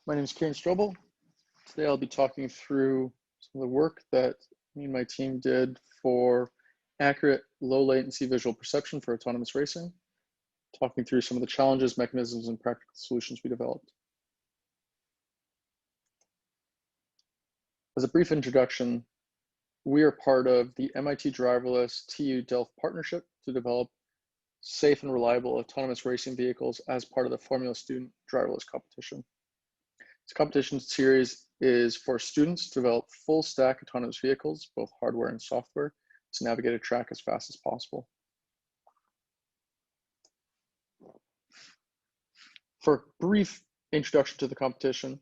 My name is Kieran Strobel. Today I'll be talking through some of the work that me and my team did for accurate low latency visual perception for autonomous racing, talking through some of the challenges, mechanisms, and practical solutions we developed. As a brief introduction, we are part of the MIT Driverless TU Delft partnership to develop safe and reliable autonomous racing vehicles as part of the Formula Student Driverless competition. This competition series is for students to develop full stack autonomous vehicles, both hardware and software, to navigate a track as fast as possible. For a brief introduction to the competition,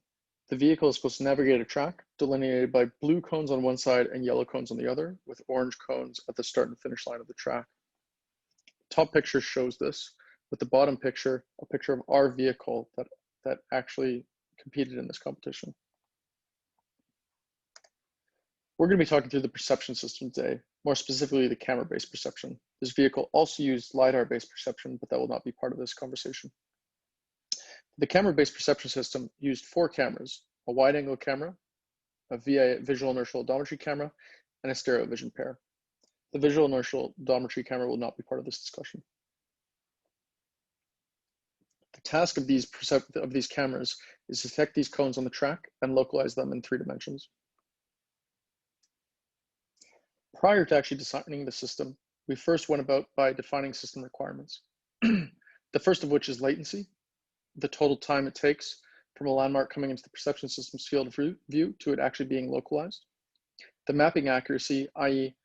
the vehicle is supposed to navigate a track delineated by blue cones on one side and yellow cones on the other, with orange cones at the start and finish line of the track. The top picture shows this, with the bottom picture, a picture of our vehicle that actually competed in this competition. We're going to be talking through the perception system today, more specifically the camera-based perception. This vehicle also used LiDAR-based perception, but that will not be part of this conversation. The camera-based perception system used 4 cameras: a wide-angle camera, a visual inertial odometry camera, and a stereo vision pair. The visual inertial odometry camera will not be part of this discussion. The task of these cameras is to detect these cones on the track and localize them in 3 dimensions. Prior to actually designing the system, we first went about by defining system requirements. The first of which is latency, the total time it takes from a landmark coming into the perception system's field of view to it actually being localized. The mapping accuracy, i.e.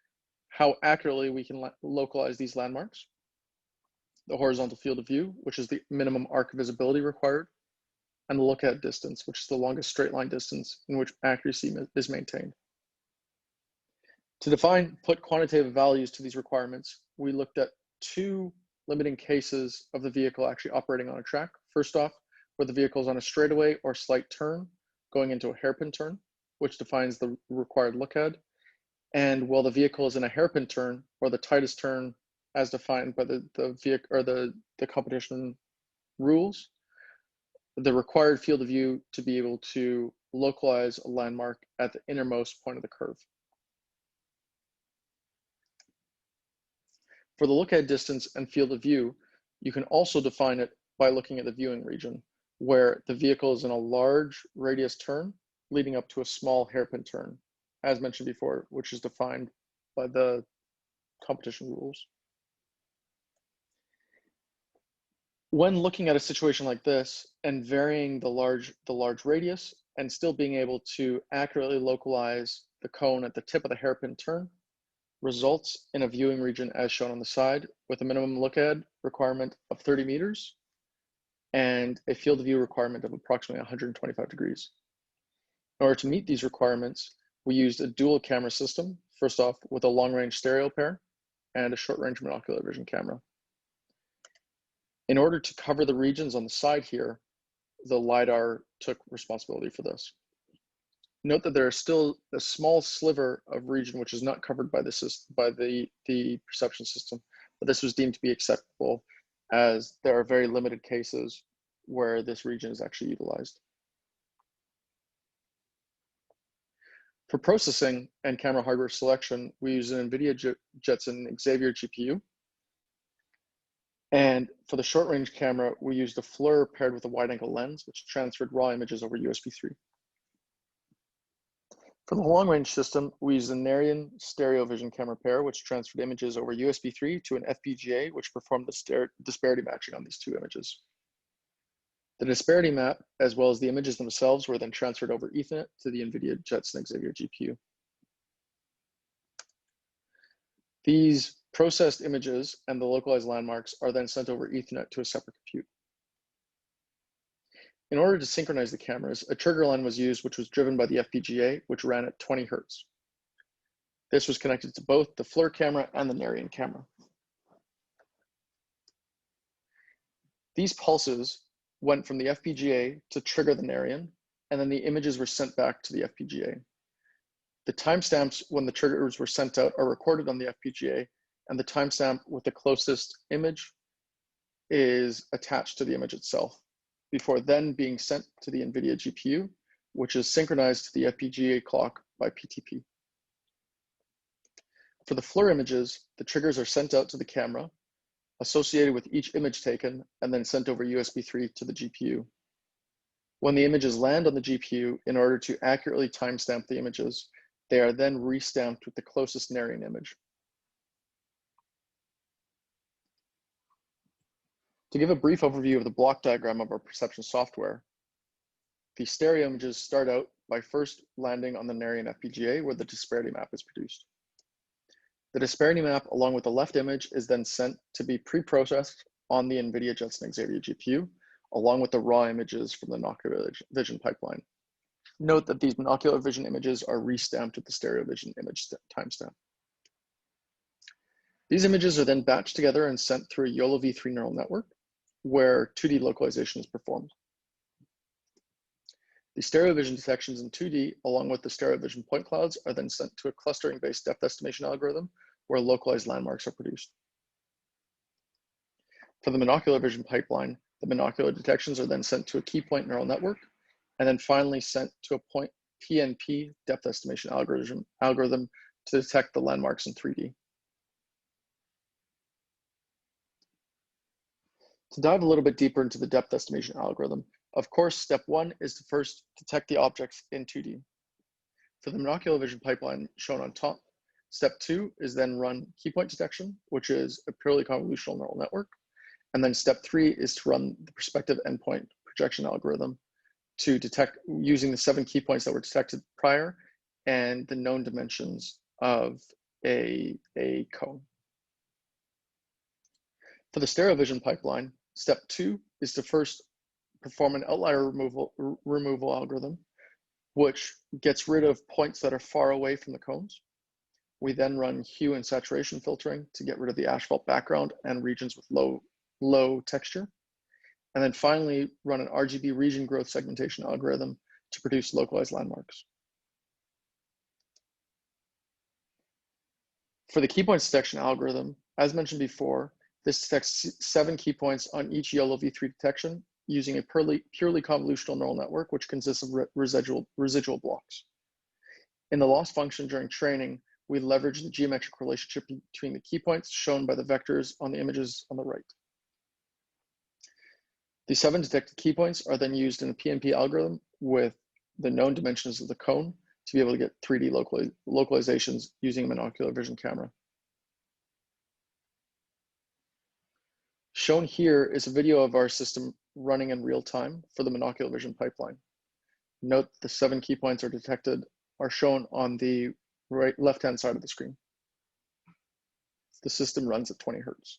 how accurately we can localize these landmarks. The horizontal field of view, which is the minimum arc visibility required, and the look-ahead distance, which is the longest straight line distance in which accuracy is maintained. To put quantitative values to these requirements, we looked at 2 limiting cases of the vehicle actually operating on a track. First off, where the vehicle is on a straightaway or slight turn, going into a hairpin turn, which defines the required look-ahead. And while the vehicle is in a hairpin turn, or the tightest turn as defined by the vehicle or the competition rules, the required field of view to be able to localize a landmark at the innermost point of the curve. For the look-ahead distance and field of view, you can also define it by looking at the viewing region, where the vehicle is in a large radius turn leading up to a small hairpin turn, as mentioned before, which is defined by the competition rules. When looking at a situation like this and varying the large radius and still being able to accurately localize the cone at the tip of the hairpin turn results in a viewing region as shown on the side, with a minimum look-ahead requirement of 30 meters and a field of view requirement of approximately 125 degrees. In order to meet these requirements, we used a dual camera system, first off with a long-range stereo pair and a short-range monocular vision camera. In order to cover the regions on the side here, the LiDAR took responsibility for this. Note that there is still a small sliver of region which is not covered by the perception system, but this was deemed to be acceptable as there are very limited cases where this region is actually utilized. For processing and camera hardware selection, we use an NVIDIA Jetson Xavier GPU. And for the short-range camera, we used a FLIR paired with a wide-angle lens, which transferred raw images over USB 3. For the long-range system, we used a Narian stereo vision camera pair, which transferred images over USB 3 to an FPGA, which performed the disparity matching on these 2 images. The disparity map, as well as the images themselves, were then transferred over Ethernet to the NVIDIA Jetson Xavier GPU. These processed images and the localized landmarks are then sent over Ethernet to a separate compute. In order to synchronize the cameras, a trigger line was used, which was driven by the FPGA, which ran at 20 Hertz. This was connected to both the FLIR camera and the Narian camera. These pulses went from the FPGA to trigger the Narian, and then the images were sent back to the FPGA. The timestamps when the triggers were sent out are recorded on the FPGA, and the timestamp with the closest image is attached to the image itself. before then being sent to the NVIDIA GPU, which is synchronized to the FPGA clock by PTP. For the FLIR images, the triggers are sent out to the camera, associated with each image taken, and then sent over USB 3 to the GPU. When the images land on the GPU, in order to accurately timestamp the images, they are then restamped with the closest Narian image. To give a brief overview of the block diagram of our perception software, the stereo images start out by first landing on the Narian FPGA where the disparity map is produced. The disparity map, along with the left image, is then sent to be pre-processed on the NVIDIA Jetson Xavier GPU, along with the raw images from the monocular vision pipeline. Note that these monocular vision images are restamped with the stereo vision image timestamp. These images are then batched together and sent through a YOLO v3 neural network, where 2D localization is performed. The stereo vision detections in 2D, along with the stereo vision point clouds, are then sent to a clustering-based depth estimation algorithm, where localized landmarks are produced. For the monocular vision pipeline, the monocular detections are then sent to a key point neural network, and then finally sent to a point PNP depth estimation algorithm to detect the landmarks in 3D. To dive a little bit deeper into the depth estimation algorithm, of course, step one is to first detect the objects in 2D. For the monocular vision pipeline shown on top, step two is then run key point detection, which is a purely convolutional neural network. And then step three is to run the perspective endpoint projection algorithm to detect using the 7 key points that were detected prior and the known dimensions of a cone. For the stereo vision pipeline, step two is to first perform an outlier removal algorithm, which gets rid of points that are far away from the cones. We then run hue and saturation filtering to get rid of the asphalt background and regions with low texture. And then finally run an RGB region growth segmentation algorithm to produce localized landmarks. For the key points detection algorithm, as mentioned before, this detects 7 key points on each YOLO v3 detection using a purely convolutional neural network, which consists of residual blocks. In the loss function during training, we leverage the geometric relationship between the key points shown by the vectors on the images on the right. The 7 detected key points are then used in a PNP algorithm with the known dimensions of the cone to be able to get 3D localizations using a monocular vision camera. Shown here is a video of our system running in real time for the monocular vision pipeline. Note the 7 key points are shown on the left-hand side of the screen. The system runs at 20 Hertz.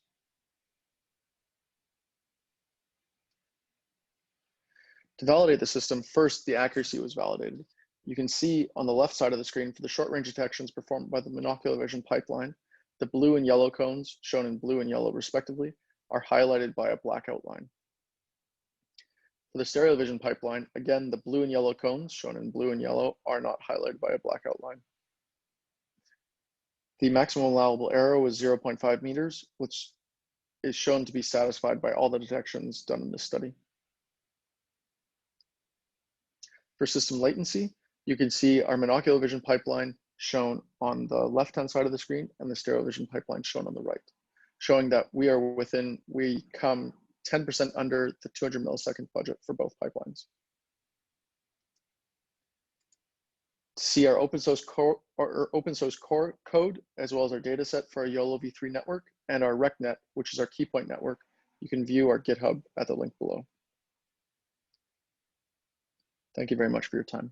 To validate the system, first the accuracy was validated. You can see on the left side of the screen for the short range detections performed by the monocular vision pipeline, the blue and yellow cones, shown in blue and yellow respectively, are highlighted by a black outline. For the stereo vision pipeline, again, the blue and yellow cones, shown in blue and yellow, are not highlighted by a black outline. The maximum allowable error was 0.5 meters, which is shown to be satisfied by all the detections done in this study. For system latency, you can see our monocular vision pipeline shown on the left-hand side of the screen and the stereo vision pipeline shown on the right, showing that we come 10% under the 200 millisecond budget for both pipelines. To see our open source core code, as well as our data set for our YOLO v3 network and our RecNet, which is our key point network, you can view our GitHub at the link below. Thank you very much for your time.